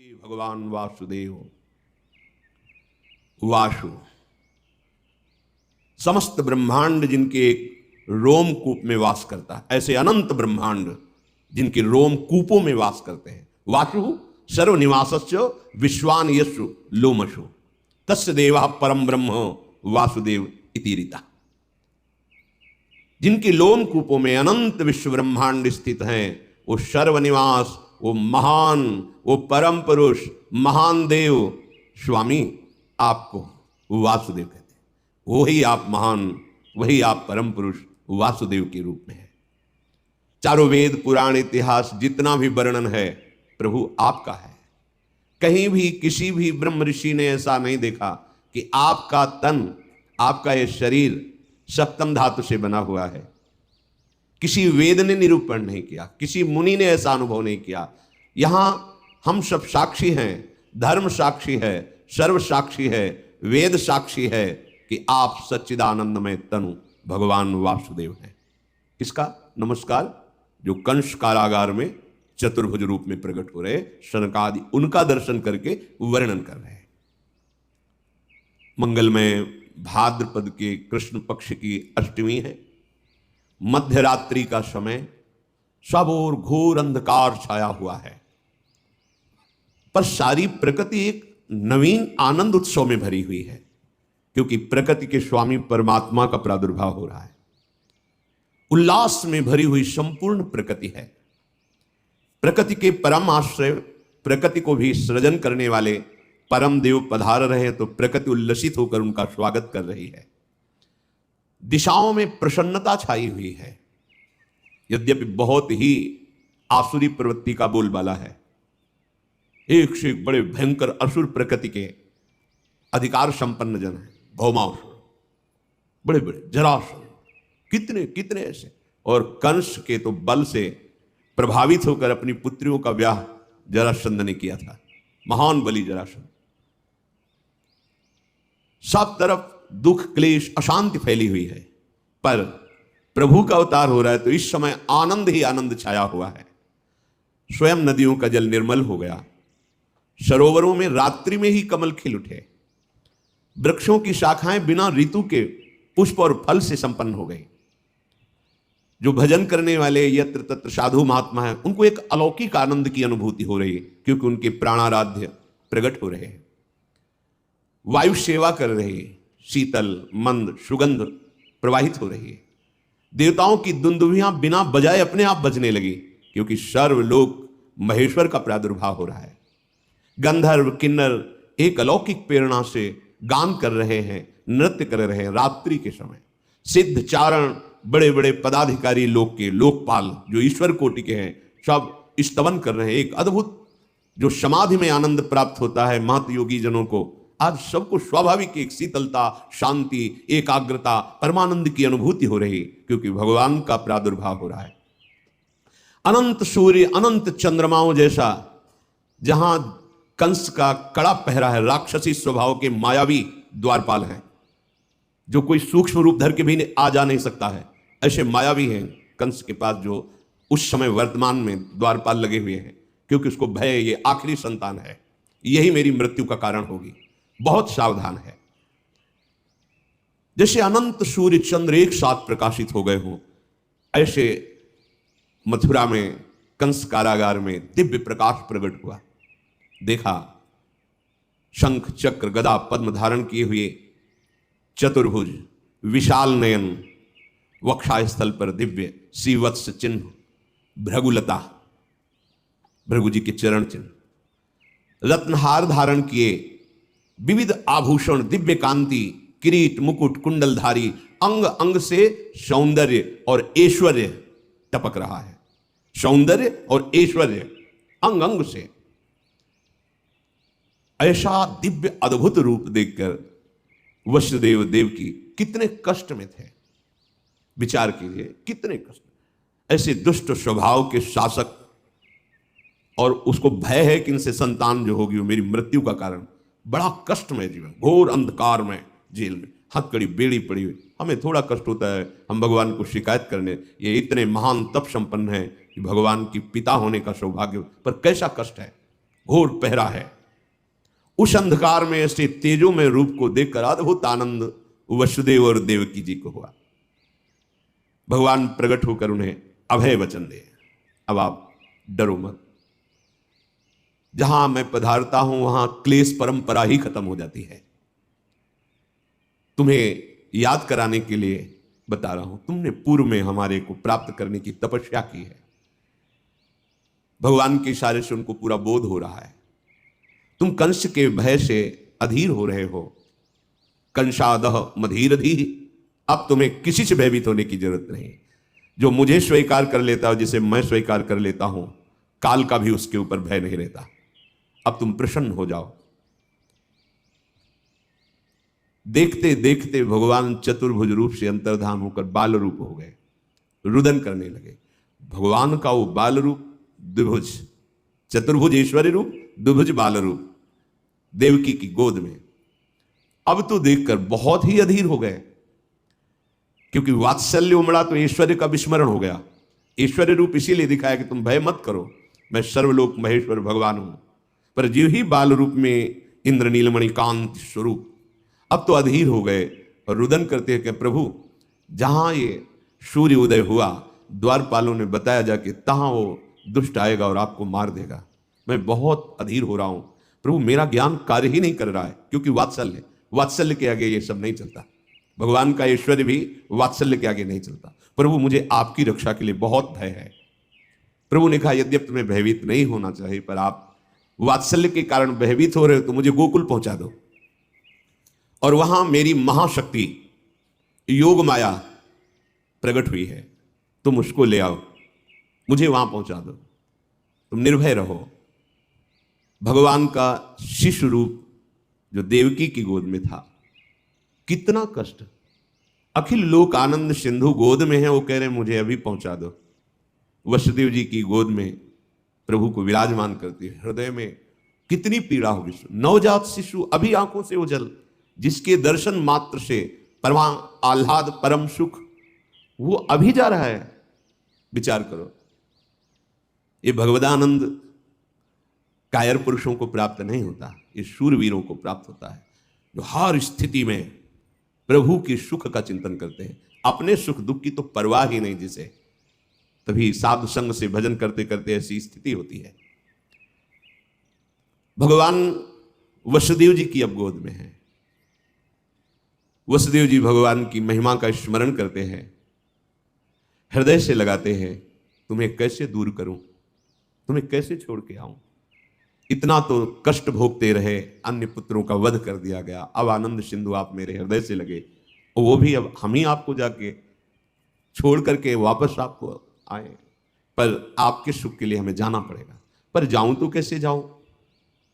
भगवान वासुदेव। वासु समस्त ब्रह्मांड जिनके एक रोमकूप में वास करता है, ऐसे अनंत ब्रह्मांड जिनके रोमकूपों में वास करते हैं। वासु सर्वनिवासस्य विश्वान यशु लोमशु तस्य देवा परम ब्रह्म वासुदेव इति रीता। जिनके लोमकूपों में अनंत विश्व ब्रह्मांड स्थित हैं, वो सर्वनिवास, वो महान, वो परम पुरुष, महान देव स्वामी आपको वासुदेव कहते हैं। वही आप महान, वही आप परम पुरुष वासुदेव के रूप में है। चारों वेद पुराण इतिहास जितना भी वर्णन है प्रभु आपका है। कहीं भी किसी भी ब्रह्म ऋषि ने ऐसा नहीं देखा कि आपका तन, आपका ये शरीर सप्तम धातु से बना हुआ है। किसी वेद ने निरूपण नहीं किया, किसी मुनि ने ऐसा अनुभव नहीं किया। यहां हम सब साक्षी हैं, धर्म साक्षी है, सर्व साक्षी है, वेद साक्षी है कि आप सच्चिदानंदमय तनु भगवान वासुदेव हैं। किसका नमस्कार? जो कंस कारागार में चतुर्भुज रूप में प्रकट हो रहे, शनकादि उनका दर्शन करके वर्णन कर रहे हैं। मंगलमय भाद्रपद के कृष्ण पक्ष की अष्टमी है। मध्य रात्रि का समय, सब ओर घोर अंधकार छाया हुआ है, पर सारी प्रकृति एक नवीन आनंद उत्सव में भरी हुई है, क्योंकि प्रकृति के स्वामी परमात्मा का प्रादुर्भाव हो रहा है। उल्लास में भरी हुई संपूर्ण प्रकृति है। प्रकृति के परम आश्रय, प्रकृति को भी सृजन करने वाले परम देव पधार रहे हैं, तो प्रकृति उल्लसित होकर उनका स्वागत कर रही है। दिशाओं में प्रसन्नता छाई हुई है, यद्यपि बहुत ही आसुरी प्रवृत्ति का बोलबाला है। एक से एक बड़े भयंकर असुर प्रकृति के अधिकार संपन्न जन हैं। भौमासुर, बड़े बड़े जरासुर, कितने कितने ऐसे। और कंस के तो बल से प्रभावित होकर अपनी पुत्रियों का ब्याह जरासंध ने किया था। महान बलि जरासंध। सब तरफ दुख, क्लेश, अशांति फैली हुई है, पर प्रभु का अवतार हो रहा है तो इस समय आनंद ही आनंद छाया हुआ है। स्वयं नदियों का जल निर्मल हो गया, सरोवरों में रात्रि में ही कमल खिल उठे, वृक्षों की शाखाएं बिना ऋतु के पुष्प और फल से संपन्न हो गई। जो भजन करने वाले यत्र तत्र साधु महात्मा हैं, उनको एक अलौकिक आनंद की अनुभूति हो रही है, क्योंकि उनके प्राणाराध्य प्रकट हो रहे हैं। वायु सेवा कर रही है, शीतल मंद सुगंध प्रवाहित हो रही है। देवताओं की दुंदुभियां बिना बजाए अपने आप बजने लगी, क्योंकि सर्वलोक महेश्वर का प्रादुर्भाव हो रहा है। गंधर्व किन्नर एक अलौकिक प्रेरणा से गान कर रहे हैं, नृत्य कर रहे हैं। रात्रि के समय सिद्ध चारण, बड़े बड़े पदाधिकारी लोक के, लोकपाल जो ईश्वर कोटि के हैं, सब स्तवन कर रहे हैं। एक अद्भुत जो समाधि में आनंद प्राप्त होता है महत योगी जनों को, आज सबको स्वाभाविक एक शीतलता, शांति, एकाग्रता, परमानंद की अनुभूति हो रही, क्योंकि भगवान का प्रादुर्भाव हो रहा है। अनंत सूर्य, अनंत चंद्रमाओं जैसा जहां कंस का कड़ा पहरा है, राक्षसी स्वभाव के मायावी द्वारपाल हैं, जो कोई सूक्ष्म रूप धर के भी आ जा नहीं सकता है, ऐसे मायावी हैं कंस के पास, जो उस समय वर्तमान में द्वारपाल लगे हुए हैं, क्योंकि उसको भय ये आखिरी संतान है, यही मेरी मृत्यु का कारण होगी, बहुत सावधान है। जैसे अनंत सूर्य चंद्र एक साथ प्रकाशित हो गए हों, ऐसे मथुरा में कंस कारागार में दिव्य प्रकाश प्रकट हुआ। देखा शंख चक्र गदा पद्म धारण किए हुए चतुर्भुज, विशाल नयन, वक्षास्थल पर दिव्य श्रीवत्स चिन्ह, भृगुलता, भृगु जी के चरण चिन्ह, रत्नहार धारण किए, विविध आभूषण, दिव्य कांति, किरीट, मुकुट, कुंडलधारी, अंग अंग से सौंदर्य और ऐश्वर्य टपक रहा है। सौंदर्य और ऐश्वर्य अंग अंग से। ऐसा दिव्य अद्भुत रूप देखकर वसुदेव देव की कितने कष्ट में थे, विचार कीजिए कितने कष्ट। ऐसे दुष्ट स्वभाव के शासक, और उसको भय है कि इनसे संतान जो होगी वो मेरी मृत्यु का कारण। बड़ा कष्ट में जीवन, घोर अंधकार में, जेल में हथकड़ी बेड़ी पड़ी हुई। हमें थोड़ा कष्ट होता है हम भगवान को शिकायत करने, ये इतने महान तप संपन्न है कि भगवान की पिता होने का सौभाग्य, पर कैसा कष्ट है। घोर पहरा है। उस अंधकार में ऐसे तेजोमय रूप को देखकर अद्भुत आनंद वसुदेव और देवकी जी को हुआ। भगवान प्रकट होकर उन्हें अभय वचन दे, अब आप डरो मत, जहां मैं पधारता हूं वहां क्लेश परंपरा ही खत्म हो जाती है। तुम्हें याद कराने के लिए बता रहा हूं, तुमने पूर्व में हमारे को प्राप्त करने की तपस्या की है। भगवान के इशारे से उनको पूरा बोध हो रहा है। तुम कंस के भय से अधीर हो रहे हो। कंसादह मधीरधि, अब तुम्हें किसी से भयभीत होने की जरूरत नहीं। जो मुझे स्वीकार कर लेता है, जिसे मैं स्वीकार कर लेता हूं, काल का भी उसके ऊपर भय नहीं रहता। अब तुम प्रसन्न हो जाओ। देखते देखते भगवान चतुर्भुज रूप से अंतर्धान होकर बाल रूप हो गए, रुदन करने लगे। भगवान का वो बाल रूप द्विभुज, चतुर्भुज ईश्वरी रूप, द्विभुज बाल रूप देवकी की गोद में। अब तो देखकर बहुत ही अधीर हो गए, क्योंकि वात्सल्य उमड़ा तो ऐश्वर्य का विस्मरण हो गया। ऐश्वर्य रूप इसीलिए दिखाया कि तुम भय मत करो, मैं सर्वलोक महेश्वर भगवान हूं। पर जीव ही बाल रूप में इंद्र नीलमणि कांत स्वरूप, अब तो अधीर हो गए और रुदन करते हैं कि प्रभु, जहां ये सूर्य उदय हुआ, द्वारपालों ने बताया जाके तहां वो दुष्ट आएगा और आपको मार देगा। मैं बहुत अधीर हो रहा हूं प्रभु, मेरा ज्ञान कार्य ही नहीं कर रहा है, क्योंकि वात्सल्य, वात्सल्य के आगे ये सब नहीं चलता। भगवान का ऐश्वर्य भी वात्सल्य के आगे नहीं चलता। प्रभु, मुझे आपकी रक्षा के लिए बहुत भय है। प्रभु ने कहा, यद्यप तुम्हें भयभीत नहीं होना चाहिए, पर आप वात्सल्य के कारण भयभीत हो रहे हो तो मुझे गोकुल पहुंचा दो, और वहां मेरी महाशक्ति योग माया प्रकट हुई है, तुम उसको ले आओ, मुझे वहां पहुंचा दो, तुम निर्भय रहो। भगवान का शिशु रूप जो देवकी की गोद में था, कितना कष्ट। अखिल लोक आनंद सिंधु गोद में है, वो कह रहे मुझे अभी पहुंचा दो। वसुदेव जी की गोद में प्रभु को विराजमान करती है, हृदय में कितनी पीड़ा होगी। नवजात शिशु अभी आंखों से ओझल, जिसके दर्शन मात्र से परमा आह्लाद परम सुख, वो अभी जा रहा है। विचार करो, ये भगवदानंद कायर पुरुषों को प्राप्त नहीं होता, ये शूरवीरों को प्राप्त होता है, जो हर स्थिति में प्रभु के सुख का चिंतन करते हैं। अपने सुख दुख की तो परवाह ही नहीं जिसे, तभी साधु संग से भजन करते करते ऐसी स्थिति होती है। भगवान वसुदेव जी की अब गोद में है। वसुदेव जी भगवान की महिमा का स्मरण करते हैं, हृदय से लगाते हैं, तुम्हें कैसे दूर करूं, तुम्हें कैसे छोड़ के आऊं। इतना तो कष्ट भोगते रहे, अन्य पुत्रों का वध कर दिया गया, अब आनंद सिंधु आप मेरे हृदय से लगे, और वो भी अब हम ही आपको जाके छोड़ करके वापस आपको आए, पर आपके सुख के लिए हमें जाना पड़ेगा। पर जाऊं तो कैसे जाऊं,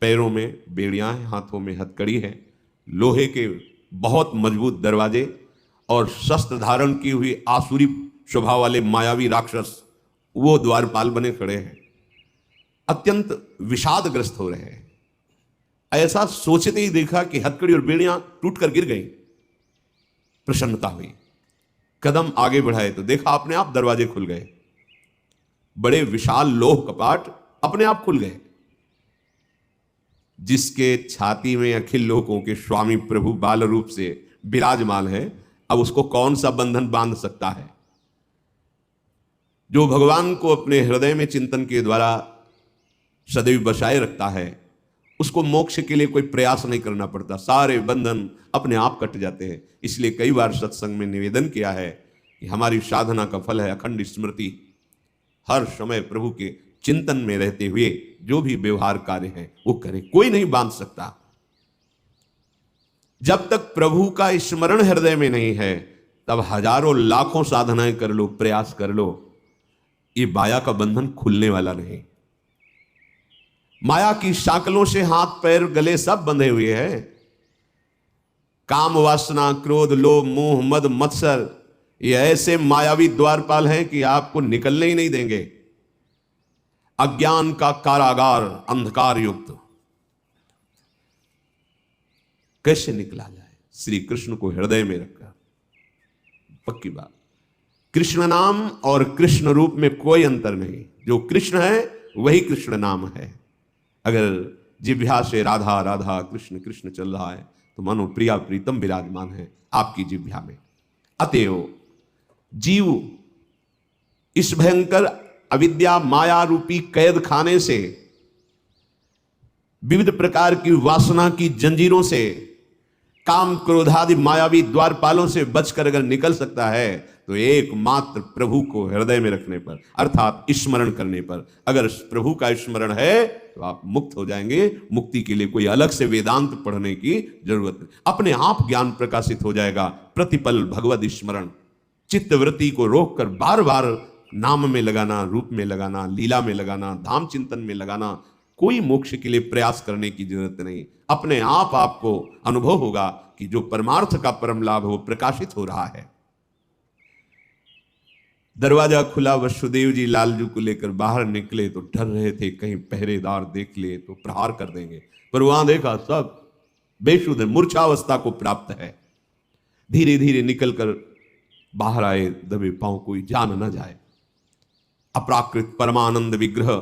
पैरों में बेड़ियां हैं, हाथों में हथकड़ी है, लोहे के बहुत मजबूत दरवाजे, और शस्त्र धारण की हुई आसुरी स्वभाव वाले मायावी राक्षस वो द्वारपाल बने खड़े हैं, अत्यंत विषादग्रस्त हो रहे हैं। ऐसा सोचते ही देखा कि हथकड़ी और बेड़ियां टूटकर गिर गई। प्रसन्नता हुई, कदम आगे बढ़ाए तो देखा अपने आप दरवाजे खुल गए, बड़े विशाल लोह कपाट अपने आप खुल गए। जिसके छाती में अखिल लोकों के स्वामी प्रभु बाल रूप से विराजमान है, अब उसको कौन सा बंधन बांध सकता है। जो भगवान को अपने हृदय में चिंतन के द्वारा सदैव बसाए रखता है, उसको मोक्ष के लिए कोई प्रयास नहीं करना पड़ता, सारे बंधन अपने आप कट जाते हैं। इसलिए कई बार सत्संग में निवेदन किया है कि हमारी साधना का फल है अखंड स्मृति। हर समय प्रभु के चिंतन में रहते हुए जो भी व्यवहार कार्य है वो करे, कोई नहीं बांध सकता। जब तक प्रभु का स्मरण हृदय में नहीं है, तब हजारों लाखों साधनाएं कर लो, प्रयास कर लो, ये माया का बंधन खुलने वाला नहीं। माया की शाकलों से हाथ पैर गले सब बंधे हुए हैं। काम वासना क्रोध लोभ मोह मद मत्सर, ये ऐसे मायावी द्वारपाल हैं कि आपको निकलने ही नहीं देंगे। अज्ञान का कारागार अंधकार युक्त, कैसे निकला जाए। श्री कृष्ण को हृदय में रखकर, पक्की बात, कृष्ण नाम और कृष्ण रूप में कोई अंतर नहीं। जो कृष्ण है वही कृष्ण नाम है। अगर जिह्वा से राधा राधा कृष्ण कृष्ण चल रहा है तो मानो प्रिया प्रीतम विराजमान है आपकी जिह्वा में। अतएव जीव इस भयंकर अविद्या माया रूपी कैद खाने से, विविध प्रकार की वासना की जंजीरों से, काम क्रोधादि मायावी द्वारपालों से बचकर अगर निकल सकता है तो एकमात्र प्रभु को हृदय में रखने पर, अर्थात स्मरण करने पर। अगर प्रभु का स्मरण है तो आप मुक्त हो जाएंगे। मुक्ति के लिए कोई अलग से वेदांत पढ़ने की जरूरत नहीं, अपने आप ज्ञान प्रकाशित हो जाएगा। प्रतिपल भगवद स्मरण, चित्तवृत्ति को रोककर बार बार नाम में लगाना, रूप में लगाना, लीला में लगाना, धाम चिंतन में लगाना, कोई मोक्ष के लिए प्रयास करने की जरूरत नहीं। अपने आप आपको अनुभव होगा कि जो परमार्थ का परम लाभ है वो प्रकाशित हो रहा है। दरवाजा खुला, वसुदेव जी लालजू को लेकर बाहर निकले तो डर रहे थे कहीं पहरेदार देख लिए तो प्रहार कर देंगे, पर वहां देखा सब बेशुद्ध मूर्छावस्था को प्राप्त है। धीरे धीरे निकलकर बाहर आए, दबे पांव, कोई जान न जाए। अपराकृत परमानंद विग्रह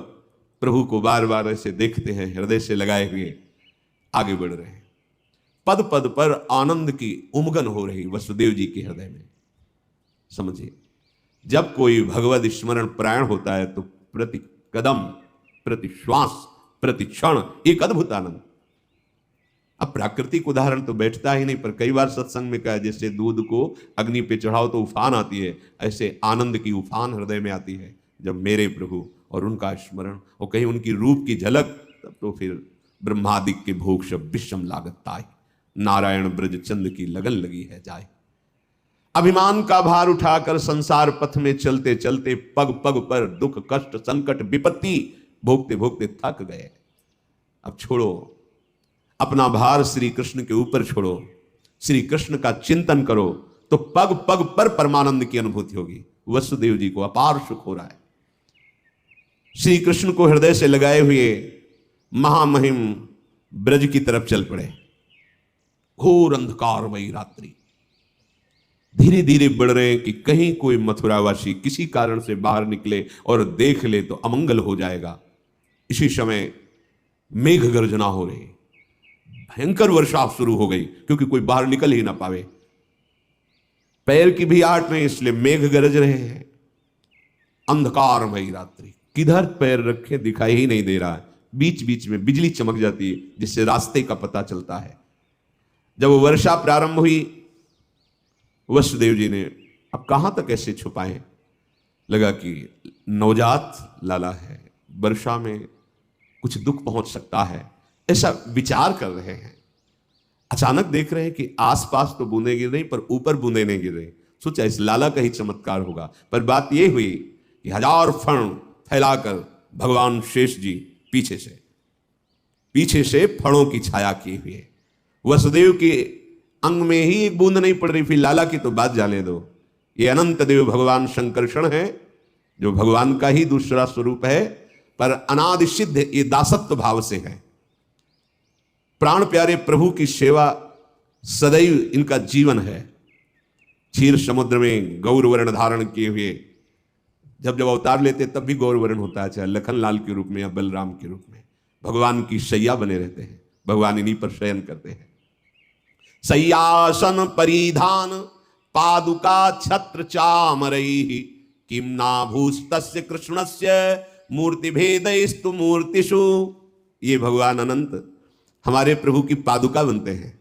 प्रभु को बार बार ऐसे देखते हैं, हृदय से लगाए हुए आगे बढ़ रहे हैं। पद पद पर आनंद की उमगन हो रही वसुदेव जी के हृदय में। समझिए, जब कोई भगवद स्मरण परायण होता है तो प्रति कदम, प्रति श्वास, प्रति क्षण एक अद्भुत आनंद। अब प्राकृतिक उदाहरण तो बैठता ही नहीं, पर कई बार सत्संग में कहा जैसे दूध को अग्नि पे चढ़ाओ तो उफान आती है, ऐसे आनंद की उफान हृदय में आती है जब मेरे प्रभु और उनका स्मरण और कहीं उनकी रूप की झलक, तब तो फिर ब्रह्मादिक के भोग शब विषम लागत ताई, नारायण ब्रज चंद की लगन लगी है जाए। अभिमान का भार उठाकर संसार पथ में चलते चलते पग पग पर दुख कष्ट संकट विपत्ति भोगते भोगते थक गए। अब छोड़ो, अपना भार श्री कृष्ण के ऊपर छोड़ो, श्री कृष्ण का चिंतन करो तो पग पग पर परमानंद की अनुभूति होगी। वसुदेव जी को अपार सुख हो रहा है। श्री कृष्ण को हृदय से लगाए हुए महामहिम ब्रज की तरफ चल पड़े। घोर अंधकारमयी रात्रि, धीरे धीरे बढ़ रहे हैं कि कहीं कोई मथुरावासी किसी कारण से बाहर निकले और देख ले तो अमंगल हो जाएगा। इसी समय मेघ गर्जना हो रही, भयंकर वर्षा शुरू हो गई क्योंकि कोई बाहर निकल ही ना पावे। पैर की भी आहट नहीं, इसलिए मेघ गरज रहे हैं। अंधकारमयी रात्रि, किधर पैर रखे दिखाई ही नहीं दे रहा है। बीच बीच में बिजली चमक जाती है जिससे रास्ते का पता चलता है। जब वर्षा प्रारंभ हुई, वसुदेव जी ने अब कहां तक ऐसे छुपाएं, लगा कि नवजात लाला है, वर्षा में कुछ दुख पहुंच सकता है, ऐसा विचार कर रहे हैं। अचानक देख रहे हैं कि आसपास तो बूंदे गिर रही पर ऊपर बूंदे नहीं गिर रही। सोचा इस लाला का ही चमत्कार होगा, पर बात यह हुई कि 1000 फण फैलाकर भगवान शेष जी पीछे से फणों की छाया किए हुए, वसुदेव के अंग में ही एक बूंद नहीं पड़ रही, फिर लाला की तो बात जाने दो। ये अनंत देव भगवान शंकरषण है, जो भगवान का ही दूसरा स्वरूप है, पर अनादि सिद्ध ये दासत्व भाव से है। प्राण प्यारे प्रभु की सेवा सदैव इनका जीवन है। क्षीर समुद्र में गौरवर्ण धारण किए हुए जब जब अवतार लेते तब भी गौरवर्ण होता है, चाहे लखनलाल के रूप में या बलराम के रूप में। भगवान की शैया बने रहते हैं, भगवान इन्हीं पर शयन करते हैं। सय्यासन परिधान पादुका छत्र चामरैः किम नाभूस्तस्य कृष्णस्य मूर्ति भेदैस्तु मूर्तिषु। ये भगवान अनंत हमारे प्रभु की पादुका बनते हैं,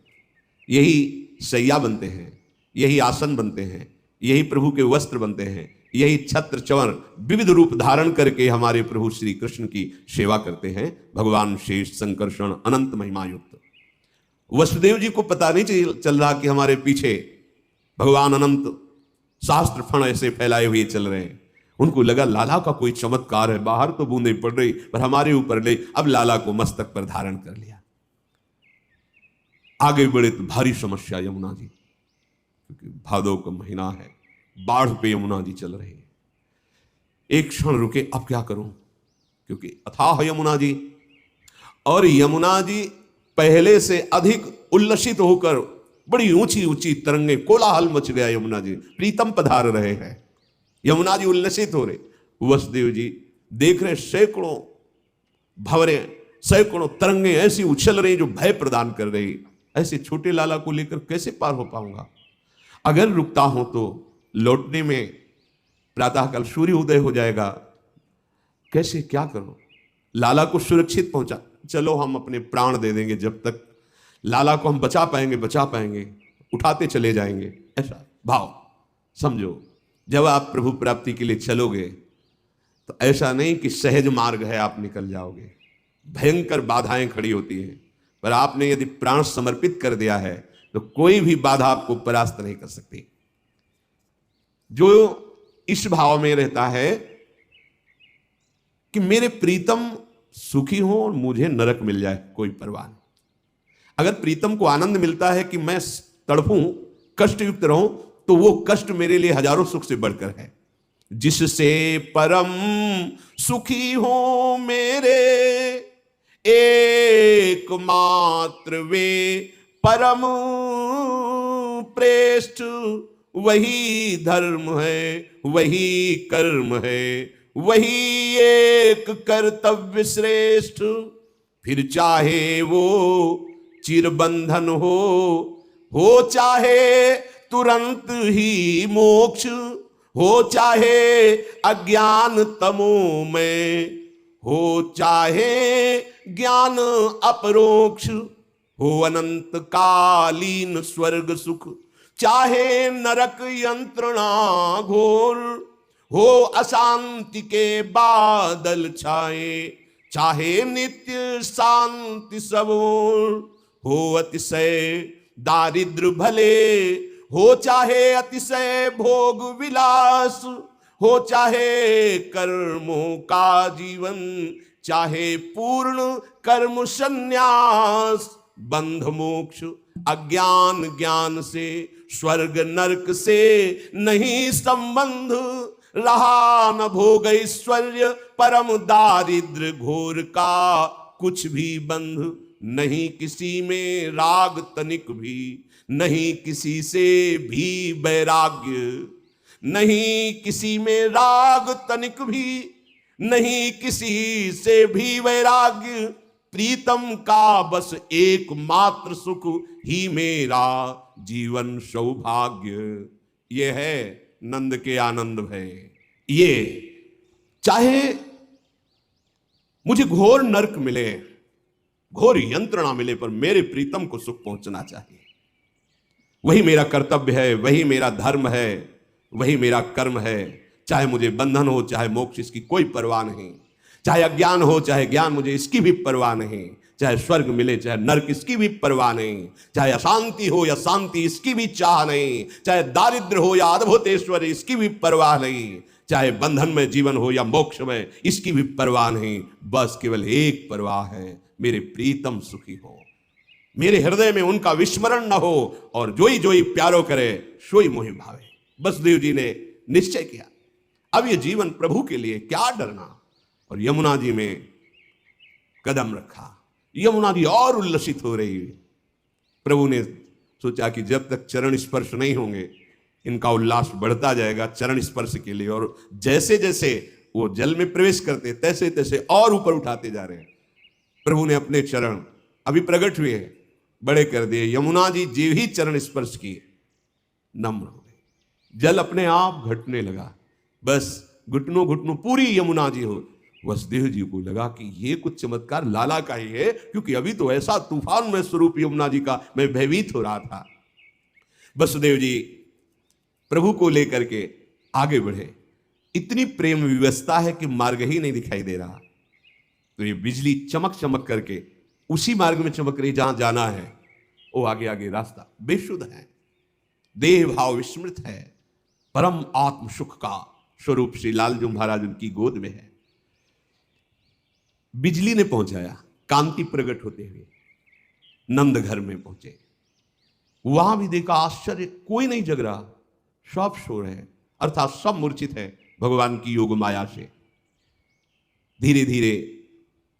यही शैया बनते हैं, यही आसन बनते हैं, यही प्रभु के वस्त्र बनते हैं, यही छत्र चवर विविध रूप धारण करके हमारे प्रभु श्री कृष्ण की सेवा करते हैं। भगवान शेष संकर्षण अनंत महिमा युक्त। वसुदेव जी को पता नहीं चल रहा कि हमारे पीछे भगवान अनंत शास्त्र फण ऐसे फैलाए हुए चल रहे हैं। उनको लगा लाला का कोई चमत्कार है, बाहर तो बूंदे पड़ रही पर हमारे ऊपर ले। अब लाला को मस्तक पर धारण कर लिया। आगे बढ़े तो भारी समस्या यमुना जी, क्योंकि भादव का महीना है, बाढ़ पे यमुना जी चल रही है। एक क्षण रुके, अब क्या करूं, क्योंकि अथाह यमुना जी, और यमुना जी पहले से अधिक उल्लसित होकर बड़ी ऊंची ऊंची तरंगे, कोलाहल मच गया। यमुना जी प्रीतम पधार रहे हैं, यमुना जी उल्लसित हो रहे। वसुदेव जी देख रहे सैकड़ों भंवरे सैकड़ों तरंगे ऐसी उछल रही जो भय प्रदान कर रही, ऐसे छोटे लाला को लेकर कैसे पार हो पाऊंगा? अगर रुकता हूं तो लौटने में प्रातःकाल सूर्य उदय हो जाएगा, कैसे क्या करूं? लाला को सुरक्षित पहुंचा, चलो हम अपने प्राण दे देंगे, जब तक लाला को हम बचा पाएंगे, उठाते चले जाएंगे, ऐसा भाव समझो। जब आप प्रभु प्राप्ति के लिए चलोगे तो ऐसा नहीं कि सहज मार्ग है आप निकल जाओगे, भयंकर बाधाएं खड़ी होती हैं, पर आपने यदि प्राण समर्पित कर दिया है तो कोई भी बाधा आपको परास्त नहीं कर सकती। जो इस भाव में रहता है कि मेरे प्रीतम सुखी हो और मुझे नरक मिल जाए, कोई परवाह नहीं। अगर प्रीतम को आनंद मिलता है कि मैं तड़पूं, कष्टयुक्त रहूं, तो वो कष्ट मेरे लिए हजारों सुख से बढ़कर है। जिससे परम सुखी हो मेरे एकमात्र वे परम प्रेष्ठ, वही धर्म है, वही कर्म है, वही एक कर्तव्य श्रेष्ठ। फिर चाहे वो चिरबंधन हो चाहे तुरंत ही मोक्ष, हो चाहे अज्ञान तमोमय, हो चाहे ज्ञान अपरोक्ष, हो अनंत कालीन स्वर्ग सुख, चाहे नरक यंत्रणा घोर, हो अशांति के बादल छाए, चाहे नित्य शांति सब ओर, हो अतिशय दारिद्र भले, हो चाहे अतिशय भोग विलास, हो चाहे कर्मों का जीवन, चाहे पूर्ण कर्म संन्यास, बंध मोक्ष अज्ञान ज्ञान से, स्वर्ग नरक से नहीं संबंध, रहा न भोग ऐश्वर्य परम दारिद्र घोर का कुछ भी बंध, नहीं किसी में राग तनिक भी, नहीं किसी से भी वैराग्य, नहीं किसी में राग तनिक भी, नहीं किसी से भी वैराग्य, प्रीतम का बस एकमात्र सुख ही मेरा जीवन सौभाग्य। ये है नंद के आनंद भय। ये चाहे मुझे घोर नरक मिले, घोर यंत्रणा मिले, पर मेरे प्रीतम को सुख पहुंचना चाहिए। वही मेरा कर्तव्य है, वही मेरा धर्म है, वही मेरा कर्म है। चाहे मुझे बंधन हो चाहे मोक्ष, इसकी कोई परवाह नहीं। चाहे अज्ञान हो चाहे ज्ञान, मुझे इसकी भी परवाह नहीं। चाहे स्वर्ग मिले चाहे नरक, इसकी भी परवाह नहीं। चाहे अशांति हो या शांति, इसकी भी चाह नहीं। चाहे दारिद्र हो या अद्भुतेश्वर, इसकी भी परवाह नहीं। चाहे बंधन में जीवन हो या मोक्ष में, इसकी भी परवाह नहीं। बस केवल एक परवाह है, मेरे प्रीतम सुखी हो, मेरे हृदय में उनका विस्मरण न हो, और जोई जोई प्यारो करे सोई मोहि भावे। वसुदेव जी ने निश्चय किया, अब ये जीवन प्रभु के लिए, क्या डरना। और यमुना जी में कदम रखा। यमुना जी और उल्लसित हो रही। प्रभु ने सोचा कि जब तक चरण स्पर्श नहीं होंगे इनका उल्लास बढ़ता जाएगा चरण स्पर्श के लिए, और जैसे जैसे वो जल में प्रवेश करते तैसे तैसे और ऊपर उठाते जा रहे हैं। प्रभु ने अपने चरण अभी प्रकट हुए बड़े कर दिए। यमुना जी जो ही चरण स्पर्श किए नम्र हो गए, जल अपने आप घटने लगा। बस घुटनों घुटनों पूरी यमुना जी हो। वसुदेव जी को लगा कि ये कुछ चमत्कार लाला का ही है, क्योंकि अभी तो ऐसा तूफान में स्वरूप यमुना जी का मैं भयभीत हो रहा था। वसुदेव जी प्रभु को लेकर के आगे बढ़े। इतनी प्रेम व्यवस्था है कि मार्ग ही नहीं दिखाई दे रहा। तो ये बिजली चमक चमक करके उसी मार्ग में चमक रही जहां जाना है। वो आगे आगे रास्ता बेशुद्ध है, देह भाव विस्मृत है, परम आत्म सुख का स्वरूप श्री लालजू महाराज उनकी गोद में है। बिजली ने पहुंचाया, कांति प्रकट होते हुए नंद घर में पहुंचे। वहां भी देखा आश्चर्य, कोई नहीं जग रहा, सब सो रहे हैं, अर्थात सब मूर्छित है भगवान की योग माया से। धीरे धीरे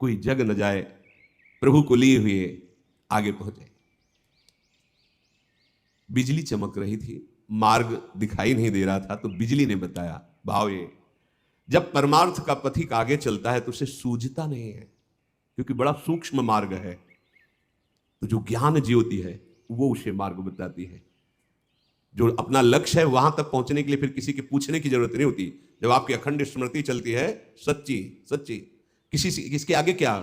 कोई जग न जाए, प्रभु को लिए हुए आगे पहुंचे। बिजली चमक रही थी, मार्ग दिखाई नहीं दे रहा था, तो बिजली ने बताया, भाव ये जब परमार्थ का पथिक आगे चलता है तो उसे सूझता नहीं है क्योंकि बड़ा सूक्ष्म मार्ग है। तो जो ज्ञान ज्योति है वो उसे मार्ग बताती है। जो अपना लक्ष्य है वहां तक पहुंचने के लिए फिर किसी के पूछने की जरूरत नहीं होती। जब आपकी अखंड स्मृति चलती है सच्ची सच्ची, किसके आगे क्या,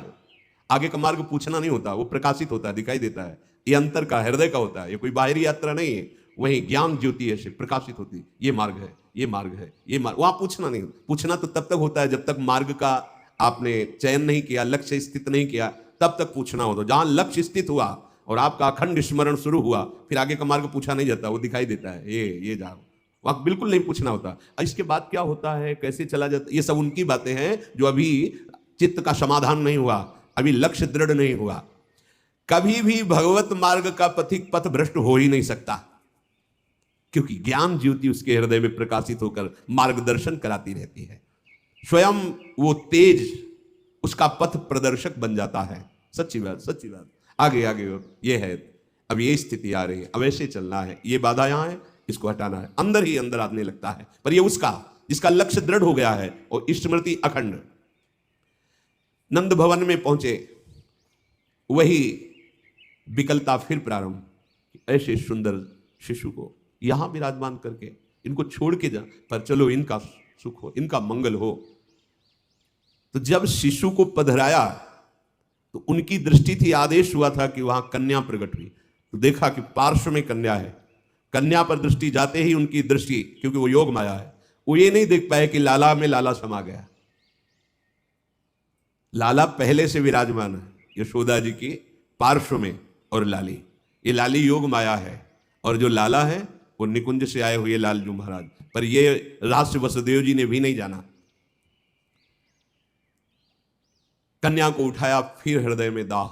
आगे का मार्ग पूछना नहीं होता, वो प्रकाशित होता है, दिखाई देता है। ये अंतर का, हृदय का होता है, ये कोई बाहरी यात्रा नहीं है। वही ज्ञान ज्योति है प्रकाशित होती, ये मार्ग है, ये मार्ग है, ये मार्ग। वहां पूछना नहीं, पूछना तो तब तक होता है जब तक मार्ग का आपने चयन नहीं किया, लक्ष्य स्थित नहीं किया, तब तक पूछना होता। जहां लक्ष्य स्थित हुआ और आपका अखंड स्मरण शुरू हुआ, फिर आगे का मार्ग पूछा नहीं जाता, वो दिखाई देता है, ये जाओ, वहां बिल्कुल नहीं पूछना होता। इसके बाद क्या होता है, कैसे चला जाता, ये सब उनकी बातें हैं जो अभी चित्त का समाधान नहीं हुआ, अभी लक्ष्य दृढ़ नहीं हुआ। कभी भी भगवत मार्ग का पथिक पथ भ्रष्ट हो ही नहीं सकता, क्योंकि ज्ञान ज्योति उसके हृदय में प्रकाशित होकर मार्गदर्शन कराती रहती है। स्वयं वो तेज उसका पथ प्रदर्शक बन जाता है। सच्ची बात, सच्ची बात। आगे आगे ये है, अब ये स्थिति आ रही है, अब ऐसे चलना है, ये बाधा यहां है, इसको हटाना है, अंदर ही अंदर आने लगता है। पर ये उसका जिसका लक्ष्य दृढ़ हो गया है और स्मृति अखंड। नंद भवन में पहुंचे, वही विकलता फिर प्रारंभ। ऐसे सुंदर शिशु को यहां विराजमान करके इनको छोड़ के जा, पर चलो इनका सुख हो, इनका मंगल हो। तो जब शिशु को पधराया तो उनकी दृष्टि थी, आदेश हुआ था कि वहां कन्या प्रकट हुई, तो देखा कि पार्श्व में कन्या है। कन्या पर दृष्टि जाते ही उनकी दृष्टि, क्योंकि वो योग माया है, वो ये नहीं देख पाए कि लाला में लाला समा गया। लाला पहले से विराजमान है यशोदा जी की पार्श्व में, और लाली, ये लाली योग माया है, और जो लाला है वो निकुंज से आए हुए लालजू महाराज। पर ये रहस्य वसुदेव जी ने भी नहीं जाना। कन्या को उठाया, फिर हृदय में दाह,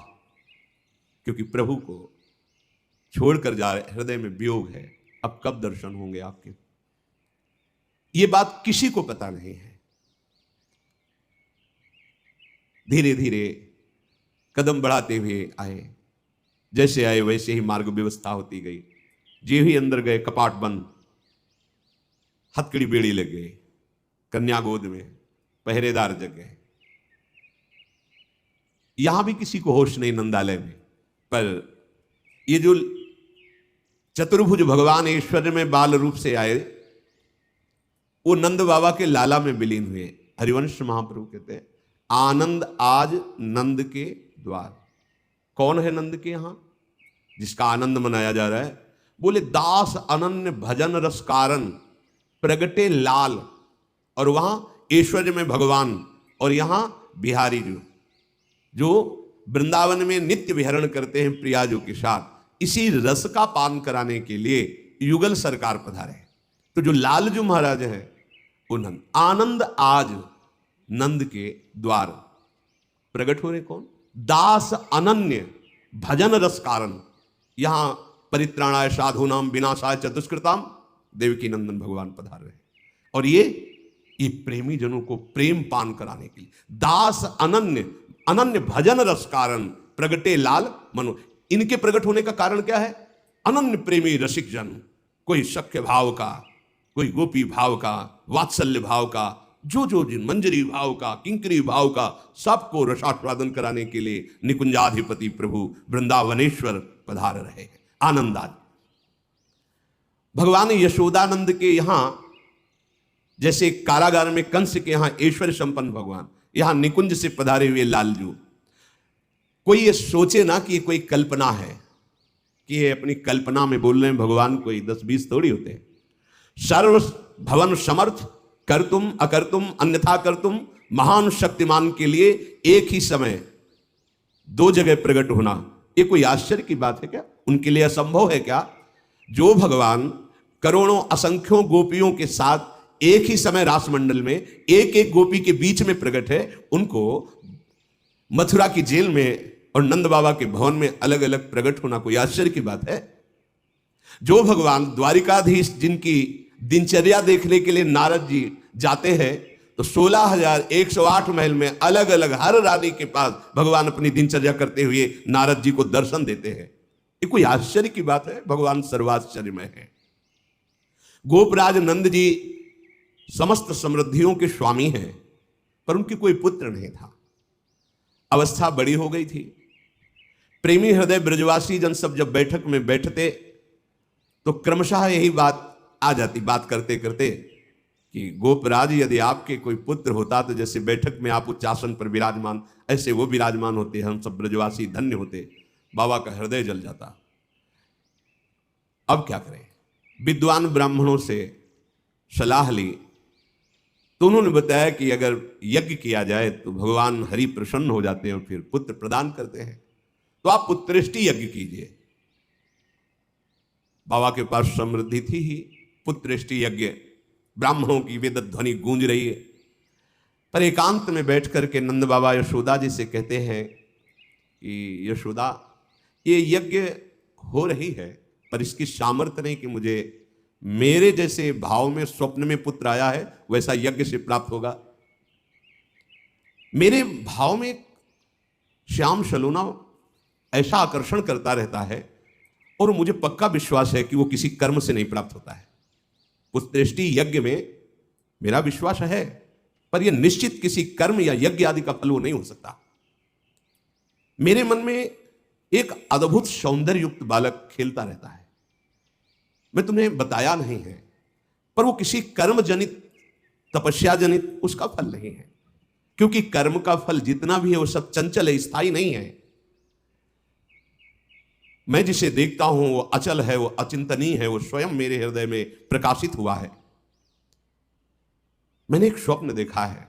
क्योंकि प्रभु को छोड़कर जा रहे, हृदय में वियोग है, अब कब दर्शन होंगे आपके। ये बात किसी को पता नहीं है। धीरे धीरे कदम बढ़ाते हुए आए, जैसे आए वैसे ही मार्ग व्यवस्था होती गई। जे ही अंदर गए, कपाट बंद, हथकड़ी बेड़ी लग गई, कन्या गोद में, पहरेदार जग गए। यहां भी किसी को होश नहीं नंदालय में। पर ये जो चतुर्भुज भगवान ऐश्वर्य में बाल रूप से आए, वो नंद बाबा के लाला में विलीन हुए। हरिवंश महाप्रभु कहते हैं, आनंद आज नंद के द्वार। कौन है नंद के यहां जिसका आनंद मनाया जा रहा है? बोले, दास अनन्य भजन रस कारण प्रगटे लाल। और वहां ऐश्वर्य में भगवान, और यहां बिहारी जो वृंदावन में नित्य विहरण करते हैं प्रियाजों के साथ, इसी रस का पान कराने के लिए युगल सरकार पधारे। तो जो लालजू महाराज है वो नंद। आनंद आज नंद के द्वार प्रकट हो रहे। कौन? दास अनन्य भजन रस कारण। यहां परित्राणाय साधूनाम विनाशाय च दुष्कृताम देवकी नंदन भगवान पधार रहे। और ये प्रेमी जनों को प्रेम पान कराने के लिए दास अनन्य अनन्य भजन रस कारण प्रगटे लाल मनो। इनके प्रकट होने का कारण क्या है? अनन्य प्रेमी रसिक जन, कोई सख्य भाव का, कोई गोपी भाव का, वात्सल्य भाव का, जो जिन मंजरी भाव का, किंकरी भाव का, सबको रसास्वादन कराने के लिए निकुंजाधिपति प्रभु वृंदावनेश्वर पधार रहे हैं। आनंदाज भगवान यशोदानंद के यहां, जैसे कारागार में कंस के यहां ऐश्वर्य संपन्न भगवान, यहां निकुंज से पधारे हुए लालजू। कोई ये सोचे ना कि ये कोई कल्पना है, कि ये अपनी कल्पना में बोल रहे हैं भगवान, कोई 10-20 थोड़ी होते हैं। सर्व भवन समर्थ, कर तुम अकर तुम अन्यथा कर तुम, महान शक्तिमान के लिए एक ही समय दो जगह प्रकट होना, ये कोई आश्चर्य की बात है क्या? उनके लिए असंभव है क्या? जो भगवान करोड़ों असंख्यों गोपियों के साथ एक ही समय रासमंडल में एक एक गोपी के बीच में प्रकट है, उनको मथुरा की जेल में और नंद बाबा के भवन में अलग अलग प्रकट होना कोई आश्चर्य की बात है? जो भगवान द्वारिकाधीश, जिनकी दिनचर्या देखने के लिए नारद जी जाते हैं, तो 16,108 महल में अलग अलग हर रानी के पास भगवान अपनी दिनचर्या करते हुए नारद जी को दर्शन देते हैं। ये कोई आश्चर्य की बात है? भगवान सर्वाश्चर्यमय है। गोपराज नंद जी समस्त समृद्धियों के स्वामी हैं, पर उनके कोई पुत्र नहीं था। अवस्था बड़ी हो गई थी। प्रेमी हृदय ब्रजवासी जन सब जब बैठक में बैठते तो क्रमशः यही बात आ जाती, बात करते करते, कि गोपराज यदि आपके कोई पुत्र होता तो जैसे बैठक में आप उच्चासन पर विराजमान, ऐसे वो विराजमान होते, हम सब ब्रजवासी धन्य होते। बाबा का हृदय जल जाता। अब क्या करें? विद्वान ब्राह्मणों से सलाह ली तो उन्होंने बताया कि अगर यज्ञ किया जाए तो भगवान हरि प्रसन्न हो जाते हैं और फिर पुत्र प्रदान करते हैं, तो आप पुत्रेष्टि यज्ञ कीजिए। बाबा के पास समृद्धि थी ही, पुत्रेष्टि यज्ञ, ब्राह्मणों की वेद ध्वनि गूंज रही है। पर एकांत में बैठ करके नंद बाबा यशोदा जी से कहते हैं कि यशोदा, ये यज्ञ हो रही है पर इसकी सामर्थ्य नहीं कि मुझे मेरे जैसे भाव में स्वप्न में पुत्र आया है वैसा यज्ञ से प्राप्त होगा। मेरे भाव में श्याम सलोना ऐसा आकर्षण करता रहता है और मुझे पक्का विश्वास है कि वो किसी कर्म से नहीं प्राप्त होता है। पुत्रेष्टि यज्ञ में मेरा विश्वास है, पर यह निश्चित किसी कर्म या यज्ञ आदि का फल वो नहीं हो सकता। मेरे मन में एक अद्भुत सौंदर्य युक्त बालक खेलता रहता है, मैं तुम्हें बताया नहीं है, पर वो किसी कर्म जनित, तपस्या जनित उसका फल नहीं है, क्योंकि कर्म का फल जितना भी है वो सब चंचल है, स्थायी नहीं है। मैं जिसे देखता हूं वो अचल है, वो अचिंतनीय है, वो स्वयं मेरे हृदय में प्रकाशित हुआ है। मैंने एक स्वप्न देखा है,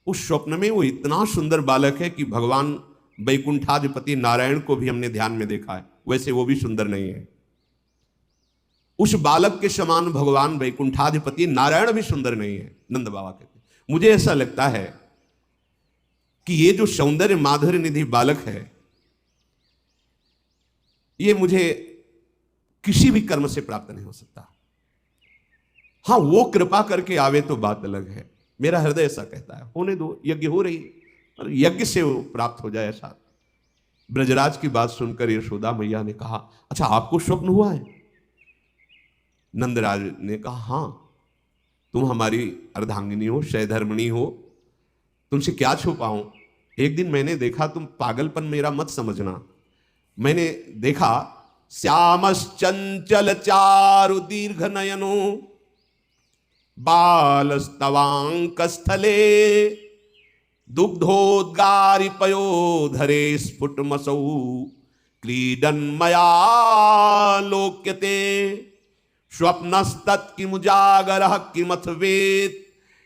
उस स्वप्न में वो इतना सुंदर बालक है कि भगवान वैकुंठाधिपति नारायण को भी हमने ध्यान में देखा है, वैसे वो भी सुंदर नहीं है। उस बालक के समान भगवान वैकुंठाधिपति नारायण भी सुंदर नहीं है। नंद बाबा कहते हैं, मुझे ऐसा लगता है कि ये जो सौंदर्य माधुर्य निधि बालक है, ये मुझे किसी भी कर्म से प्राप्त नहीं हो सकता। हां, वो कृपा करके आवे तो बात अलग है। मेरा हृदय ऐसा कहता है, होने दो, यज्ञ हो रही है, पर यज्ञ से वो प्राप्त हो जाए ऐसा। ब्रजराज की बात सुनकर यशोदा मैया ने कहा, अच्छा आपको स्वप्न हुआ है? नंदराज ने कहा, हां, तुम हमारी अर्धांगिनी हो, शयधर्मिणी हो, तुमसे क्या छुपाऊं। एक दिन मैंने देखा, तुम पागलपन मेरा मत समझना, मैंने देखा श्यामश्चंचल चारु दीर्घ नयनो बालस्तवांक स्थले दुग्धोद्गारि पयोधरे स्फुटमसौ क्रीडन मया लोक्यते स्वप्नस्तत् किमुजागरः किमथ वेत्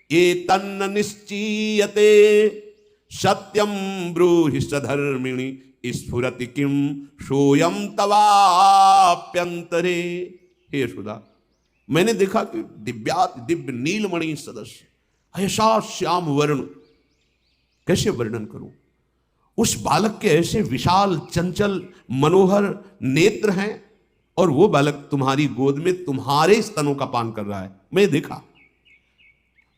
एतन्न निश्चीयते सत्यं ब्रूहि सधर्मिणि स्फुरति किम सोयम तवाप्यंतरे। हे यशोदा, मैंने देखा कि दिव्य नीलमणि सदस्य ऐसा श्याम वर्ण, कैसे वर्णन करूं। उस बालक के ऐसे विशाल चंचल मनोहर नेत्र हैं और वो बालक तुम्हारी गोद में तुम्हारे स्तनों का पान कर रहा है। मैं देखा,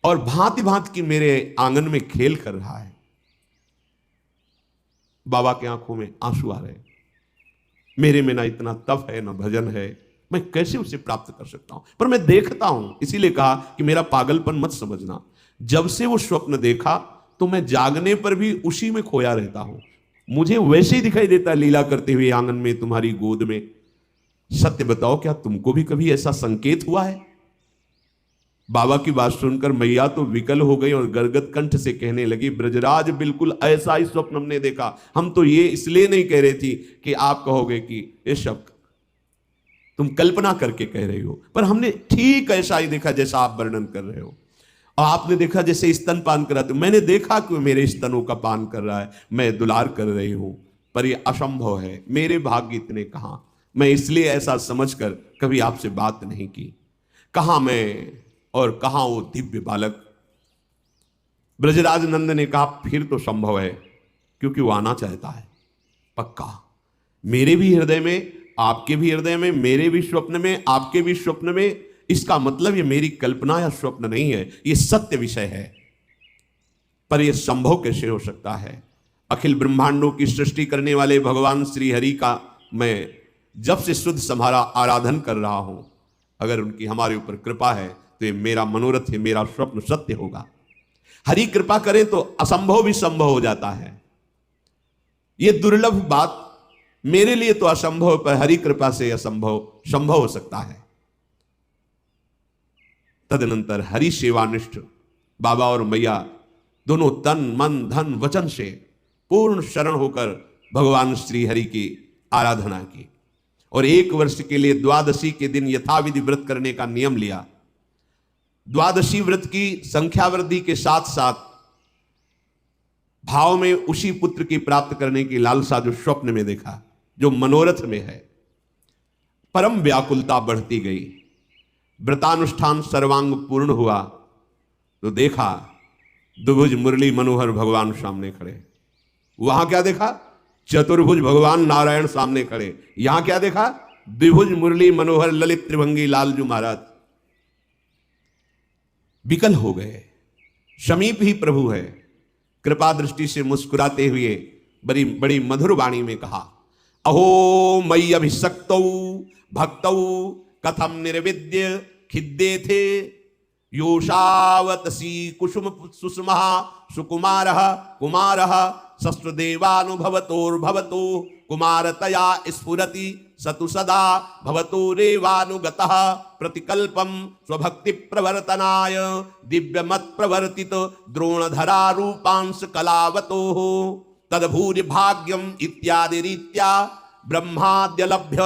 और भांति भांति की मेरे आंगन में खेल कर रहा है। बाबा की आंखों में आंसू आ रहे, मेरे में ना इतना तप है ना भजन है, मैं कैसे उसे प्राप्त कर सकता हूं। पर मैं देखता हूं, इसीलिए कहा कि मेरा पागलपन मत समझना। जब से वो स्वप्न देखा तो मैं जागने पर भी उसी में खोया रहता हूं। मुझे वैसे ही दिखाई देता लीला करते हुए आंगन में तुम्हारी गोद में। सत्य बताओ, क्या तुमको भी कभी ऐसा संकेत हुआ है? बाबा की बात सुनकर मैया तो विकल हो गई और गदगद कंठ से कहने लगी, ब्रजराज बिल्कुल ऐसा ही स्वप्न हमने देखा। हम तो ये इसलिए नहीं कह रही थी कि आप कहोगे कि ये शब्द तुम कल्पना करके कह रही हो, पर हमने ठीक ऐसा ही देखा जैसा आप वर्णन कर रहे हो। और आपने देखा जैसे स्तन पान करा, तो मैंने देखा कि मेरे स्तनों का पान कर रहा है, मैं दुलार कर रही हूं, पर यह असंभव है, मेरे भाग्य इतने कहां। मैं इसलिए ऐसा समझकर कभी आपसे बात नहीं की। कहां मैं और कहां वो दिव्य बालक। ब्रजराज नंद ने कहा, फिर तो संभव है, क्योंकि वो आना चाहता है पक्का। मेरे भी हृदय में, आपके भी हृदय में, मेरे भी स्वप्न में, आपके भी स्वप्न में। इसका मतलब ये मेरी कल्पना या स्वप्न नहीं है, ये सत्य विषय है। पर यह संभव कैसे हो सकता है? अखिल ब्रह्मांडों की सृष्टि करने वाले भगवान श्री हरि का मैं जब से शुद्ध सम्हारा आराधन कर रहा हूं, अगर उनकी हमारे ऊपर कृपा है तो ये मेरा मनोरथ है, मेरा स्वप्न सत्य होगा। हरि कृपा करें तो असंभव भी संभव हो जाता है। ये दुर्लभ बात मेरे लिए तो असंभव, पर हरि कृपा से असंभव संभव हो सकता है। तदनंतर हरि सेवानिष्ठ बाबा और मैया दोनों तन मन धन वचन से पूर्ण शरण होकर भगवान श्री हरि की आराधना की और 1 वर्ष के लिए द्वादशी के दिन यथाविधि व्रत करने का नियम लिया। द्वादशी व्रत की संख्या वृद्धि के साथ साथ भाव में उसी पुत्र की प्राप्त करने की लालसा जो स्वप्न में देखा, जो मनोरथ में है, परम व्याकुलता बढ़ती गई। व्रतानुष्ठान सर्वांग पूर्ण हुआ तो देखा द्विभुज मुरली मनोहर भगवान सामने खड़े। वहां क्या देखा? चतुर्भुज भगवान नारायण सामने खड़े। यहां क्या देखा? द्विभुज मुरली मनोहर ललित त्रिभंगी लालजू महाराज। विकल हो गए। समीप ही प्रभु है। कृपा दृष्टि से मुस्कुराते हुए बड़ी बड़ी मधुर वाणी में कहा, अहो मयि अभिषक्तौ भक्तौ कथम निर्विद्य खिद्दे थे योषावतसी कुसुम सुषमा सुकुमारः कुमारः शस्त्रदेवानुभवतोर्भवतो कुमारतया स्फुरति सतु सदा भवतो रेवानुगतः प्रतिकल्पम स्वभक्ति प्रवर्तनाय दिव्यमत प्रवर्तित द्रोणधरा रूपांश कलावतो तदभूरि भाग्यम इत्यादि रीत्या ब्रह्माद्यलभ्य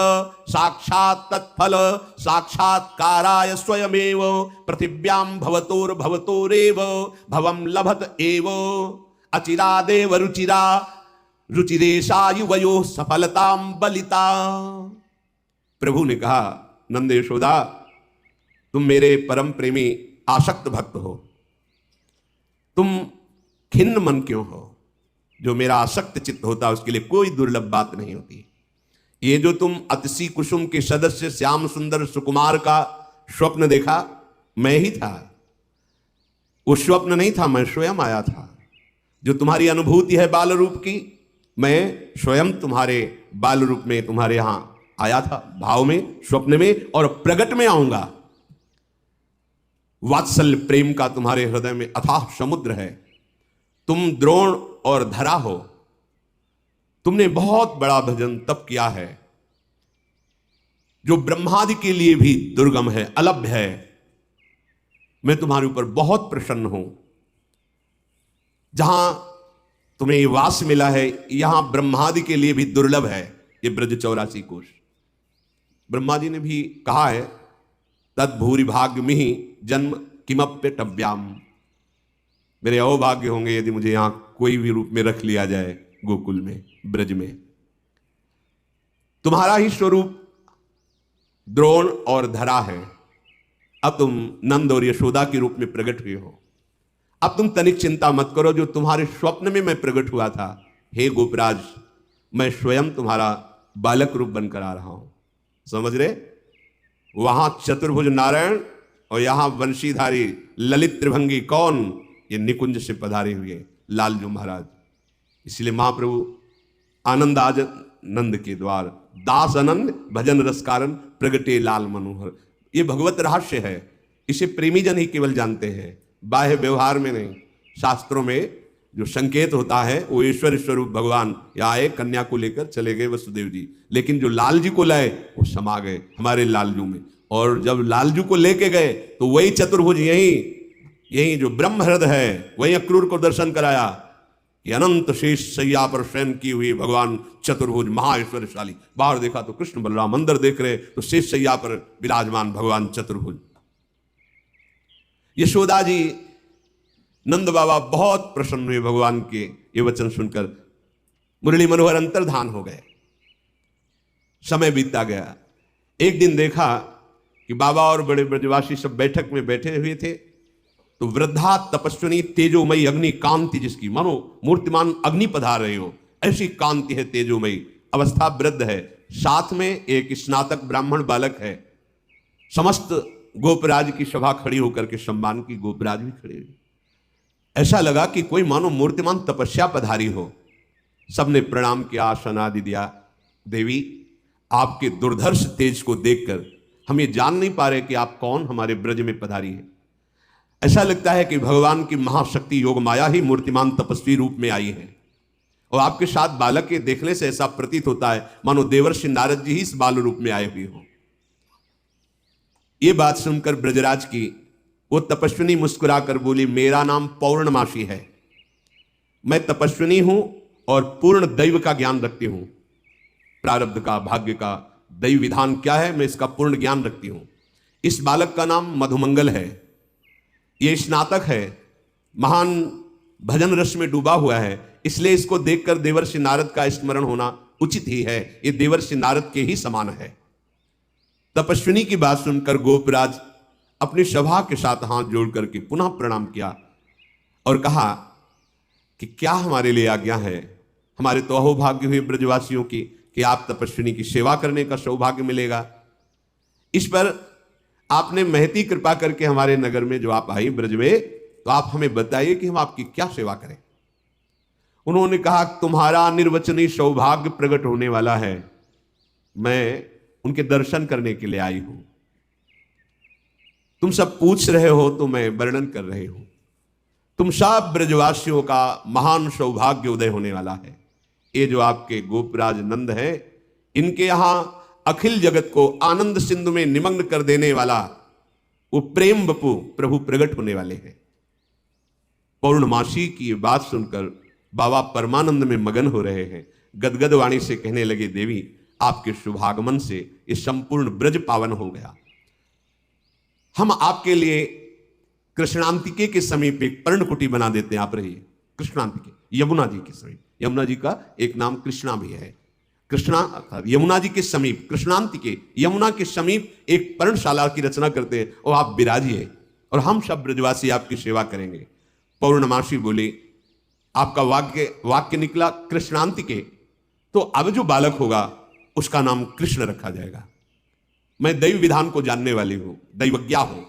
साक्षात् तत्फल साक्षात्काराय स्वयमेव पृथिव्यां भवतोर्भवतोरेव भवं लभत एव अचिरादेव रुचिरा रुचिरेशायुवयो सफलतां बलिता। प्रभु ने कहा, नंद यशोदा, तुम मेरे परम प्रेमी आसक्त भक्त हो, तुम खिन्न मन क्यों हो? जो मेरा आसक्त चित्त होता है उसके लिए कोई दुर्लभ बात नहीं होती। ये जो तुम अतिशी कुसुम के सदस्य श्याम सुंदर सुकुमार का स्वप्न देखा, मैं ही था। वो स्वप्न नहीं था, मैं स्वयं आया था। जो तुम्हारी अनुभूति है बाल रूप की, मैं स्वयं तुम्हारे बाल रूप में तुम्हारे यहां आया था, भाव में, स्वप्न में, और प्रगट में आऊंगा। वात्सल्य प्रेम का तुम्हारे हृदय में अथाह समुद्र है। तुम द्रोण और धरा हो। तुमने बहुत बड़ा भजन तप किया है जो ब्रह्मादि के लिए भी दुर्गम है, अलभ्य है। मैं तुम्हारे ऊपर बहुत प्रसन्न हूं। जहां तुम्हें ये वास मिला है, यहां ब्रह्मादि के लिए भी दुर्लभ है ये ब्रज 84 कोश। ब्रह्मा जी ने भी कहा है, तद भूरि भाग्य में जन्म किमप्यटव्याम। मेरे अहोभाग्य होंगे यदि मुझे यहां कोई भी रूप में रख लिया जाए, गोकुल में, ब्रज में। तुम्हारा ही स्वरूप द्रोण और धरा है। अब तुम नंद और यशोदा के रूप में प्रकट हुए हो। अब तुम तनिक चिंता मत करो, जो तुम्हारे स्वप्न में मैं प्रकट हुआ था, हे गोपराज, मैं स्वयं तुम्हारा बालक रूप बनकर आ रहा हूं। समझ रहे? वहां चतुर्भुज नारायण और यहां वंशीधारी ललित त्रिभंगी कौन? ये निकुंज से पधारे हुए लालजू महाराज। इसलिए महाप्रभु आनंद आज नंद के द्वार, दास आनंद भजन रस कारण प्रगटे लाल मनोहर। ये भगवत रहस्य है। इसे प्रेमी जन ही केवल जानते हैं, बाह्य व्यवहार में नहीं। शास्त्रों में जो संकेत होता है वो ईश्वर स्वरूप भगवान यहाँ आए, कन्या को लेकर चले गए वसुदेव जी, लेकिन जो लाल जी को लाए वो समा गए हमारे लालजू में। और जब लालजू को लेके गए तो वही चतुर्भुज यही जो ब्रह्म हृदय है, वही अक्रूर को दर्शन कराया। ये अनंत शेष सैया पर शयन की हुई भगवान चतुर्भुज महाऐश्वर्यशाली। बाहर देखा तो कृष्ण बलराम, अंदर देख रहे तो शेष सैया पर विराजमान भगवान चतुर्भुज। यशोदा जी, नंद बाबा बहुत प्रसन्न हुए भगवान के ये वचन सुनकर। मुरली मनोहर अंतर्धान हो गए। समय बीतता गया। एक दिन देखा कि बाबा और बड़े ब्रजवासी सब बैठक में बैठे हुए थे, तो वृद्धा तपस्विनी तेजोमयी अग्नि कांति, जिसकी मानो मूर्तिमान अग्नि पधार रहे हो, ऐसी कांति है, तेजोमयी अवस्था, वृद्ध है। साथ में एक स्नातक ब्राह्मण बालक है। समस्त गोपराज की सभा खड़ी होकर के सम्मान की, गोपराज भी खड़े हुए। ऐसा लगा कि कोई मानो मूर्तिमान तपस्या पधारी हो। सबने प्रणाम किया, आसन आदि दिया। देवी, आपके दुर्धर्ष तेज को देखकर हम ये जान नहीं पा रहे कि आप कौन हमारे ब्रज में पधारी है। ऐसा लगता है कि भगवान की महाशक्ति योग माया ही मूर्तिमान तपस्वी रूप में आई है और आपके साथ बालक के देखने से ऐसा प्रतीत होता है मानो देवर्षि नारद जी ही इस बाल रूप में आए हुए हों। ये बात सुनकर ब्रजराज की वो तपस्विनी मुस्कुराकर बोली, मेरा नाम पौर्णमासी है, मैं तपस्विनी हूं और पूर्ण दैव का ज्ञान रखती हूं। प्रारब्ध का, भाग्य का, दैव विधान क्या है, मैं इसका पूर्ण ज्ञान रखती हूं। इस बालक का नाम मधुमंगल है, ये स्नातक है, महान भजन रस में डूबा हुआ है, इसलिए इसको देखकर देवर्षि नारद का स्मरण होना उचित ही है। ये देवर्षि नारद के ही समान है। तपस्विनी की बात सुनकर गोपराज अपनी सभा के साथ हाथ जोड़ करके पुनः प्रणाम किया और कहा कि क्या हमारे लिए आज्ञा है। हमारे तो अहोभाग्य हुए ब्रजवासियों की कि आप तपस्विनी की सेवा करने का सौभाग्य मिलेगा। इस पर आपने महती कृपा करके हमारे नगर में जो आप आई ब्रज में, तो आप हमें बताइए कि हम आपकी क्या सेवा करें। उन्होंने कहा, तुम्हारा निर्वचनीय सौभाग्य प्रकट होने वाला है, मैं उनके दर्शन करने के लिए आई हूं। तुम सब पूछ रहे हो तो मैं वर्णन कर रही हूं। तुम सब ब्रजवासियों का महान सौभाग्य उदय होने वाला है। ये जो आपके गोपराज नंद है, इनके यहां अखिल जगत को आनंद सिंधु में निमग्न कर देने वाला वो प्रेम बपू प्रभु प्रकट होने वाले हैं। पौर्णमासी की ये बात सुनकर बाबा परमानंद में मगन हो रहे हैं। गदगद वाणी से कहने लगे, देवी आपके शुभागमन से ये संपूर्ण ब्रज पावन हो गया। हम आपके लिए कृष्णांतिके के समीप एक पर्णकुटी बना देते हैं, आप रहिए। कृष्णांतिके यमुना जी के समीप, यमुना जी का एक नाम कृष्णा भी है। कृष्णा अर्थात यमुना जी के समीप, कृष्णांतिके यमुना के समीप एक पर्णशाला की रचना करते हैं और आप विराजिए और हम सब ब्रजवासी आपकी सेवा करेंगे। पौर्णमासी बोली, आपका वाक्य निकला कृष्णांतिके, तो अब जो बालक होगा उसका नाम कृष्ण रखा जाएगा। मैं दैव विधान को जानने वाली हूं, दैवज्ञा हूं,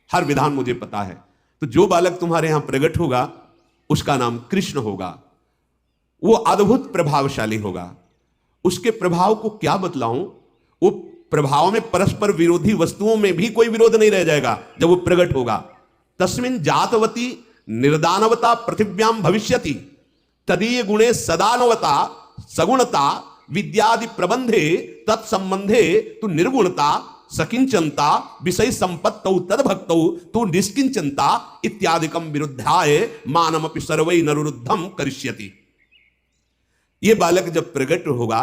हर विधान मुझे पता है। तो जो बालक तुम्हारे यहां प्रकट होगा उसका नाम कृष्ण होगा। वो अद्भुत प्रभावशाली होगा। उसके प्रभाव को क्या बतलाऊं, वो प्रभाव में परस्पर विरोधी वस्तुओं में भी कोई विरोध नहीं रह जाएगा जब वो प्रकट होगा। तस्मिन् जातवती निर्दानवता पृथिव्याम भविष्यति तदीय गुणे सदानवता सगुणता विद्यादि प्रबंधे तत्संबंधे तु निर्गुणता सकिंचनता विषय संपत्तौ तद्भक्तौ तु निष्किंचनता इत्यादिकम विरुद्धाय मानमपि सर्वै नरुद्धम करिष्यति। ये बालक जब प्रकट होगा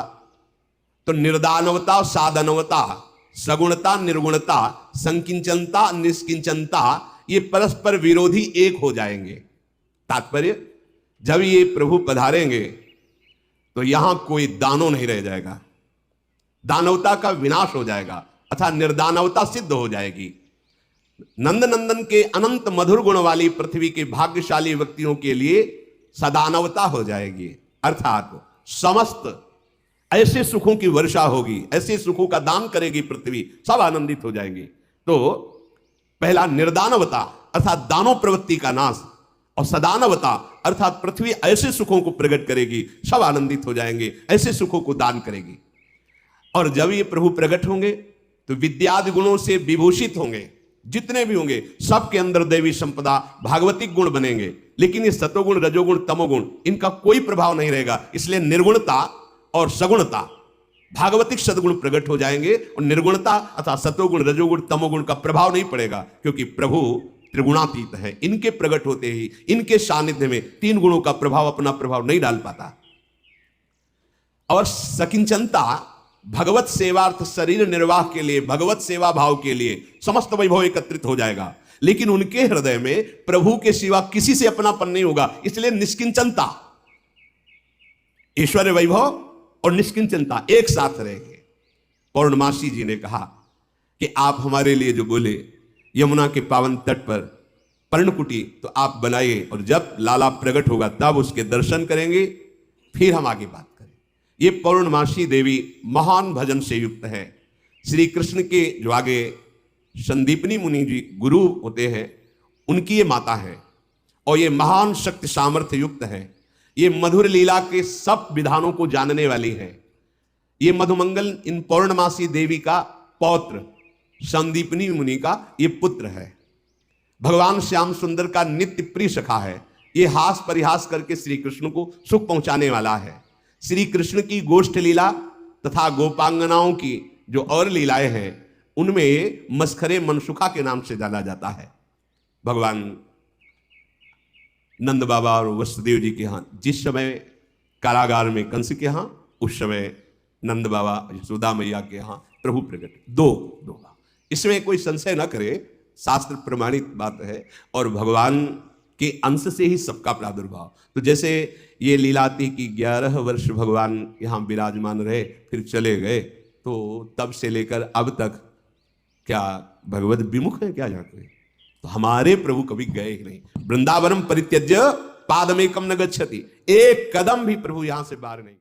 तो निर्दानवता साधनवता सगुणता निर्गुणता संकिंचनता निष्किंचनता ये परस्पर विरोधी एक हो जाएंगे। तात्पर्य, जब ये प्रभु पधारेंगे तो यहां कोई दानव नहीं रह जाएगा, दानवता का विनाश हो जाएगा अर्थात निर्दानवता सिद्ध हो जाएगी। नंद नंदन के अनंत मधुर गुण वाली पृथ्वी के भाग्यशाली व्यक्तियों के लिए सदानवता हो जाएगी, अर्थात समस्त ऐसे सुखों की वर्षा होगी, ऐसे सुखों का दान करेगी पृथ्वी, सब आनंदित हो जाएंगे। तो पहला निर्दानवता अर्थात दानव प्रवृत्ति का नाश, और सदानवता अर्थात पृथ्वी ऐसे सुखों को प्रकट करेगी, सब आनंदित हो जाएंगे, ऐसे सुखों को दान करेगी। और जब ये प्रभु प्रकट होंगे तो विद्यादि गुणों से विभूषित होंगे, जितने भी होंगे सबके अंदर दैवी संपदा भागवतिक गुण बनेंगे। लेकिन ये सतोगुण रजोगुण तमोगुण इनका कोई प्रभाव नहीं रहेगा, इसलिए निर्गुणता और सगुणता भागवतिक सदगुण प्रकट हो जाएंगे और निर्गुणता अर्थात सतोगुण रजोगुण तमोगुण का प्रभाव नहीं पड़ेगा, क्योंकि प्रभु त्रिगुणातीत है। इनके प्रकट होते ही इनके सानिध्य में तीन गुणों का प्रभाव अपना प्रभाव नहीं डाल पाता। और सकिंचनता भगवत सेवार्थ शरीर निर्वाह के लिए, भगवत सेवा भाव के लिए समस्त वैभव एकत्रित हो जाएगा, लेकिन उनके हृदय में प्रभु के सिवा किसी से अपनापन नहीं होगा, इसलिए निष्किंचनता, ईश्वर वैभव और निष्किंचनता एक साथ रहेंगे। पौर्णमासी जी ने कहा कि आप हमारे लिए जो बोले यमुना के पावन तट पर पर्णकुटी तो आप बनाइए, और जब लाला प्रकट होगा तब उसके दर्शन करेंगे, फिर हम आगे बात करें। ये पौर्णमासी देवी महान भजन से युक्त है। श्री कृष्ण के जो आगे संदीपनी मुनि जी गुरु होते हैं, उनकी ये माता है और ये महान शक्ति सामर्थ्य युक्त है। ये मधुर लीला के सब विधानों को जानने वाली है। ये मधुमंगल इन पौर्णमासी देवी का पौत्र, संदीपनी मुनि का ये पुत्र है। भगवान श्याम सुंदर का नित्य प्रिय सखा है। ये हास परिहास करके श्री कृष्ण को सुख पहुंचाने वाला है। श्री कृष्ण की गोष्ठ लीला तथा गोपांगनाओं की जो और लीलाएं हैं उनमें मस्खरे मनसुखा के नाम से जाना जाता है। भगवान नंद बाबा और वसुदेव जी के यहाँ जिस समय कारागार में कंस के यहाँ, उस समय नंद बाबा यशोदा मैया के यहाँ प्रभु प्रकट, दो इसमें कोई संशय न करे, शास्त्र प्रमाणित बात है। और भगवान के अंश से ही सबका प्रादुर्भाव। तो जैसे ये लीला थी कि 11 वर्ष भगवान यहाँ विराजमान रहे, फिर चले गए, तो तब से लेकर अब तक क्या भगवत विमुख है क्या जाते हैं? तो हमारे प्रभु कभी गए ही नहीं। वृंदावनम परित्यज्य पादमेकम न गच्छति, एक कदम भी प्रभु यहां से बाहर नहीं।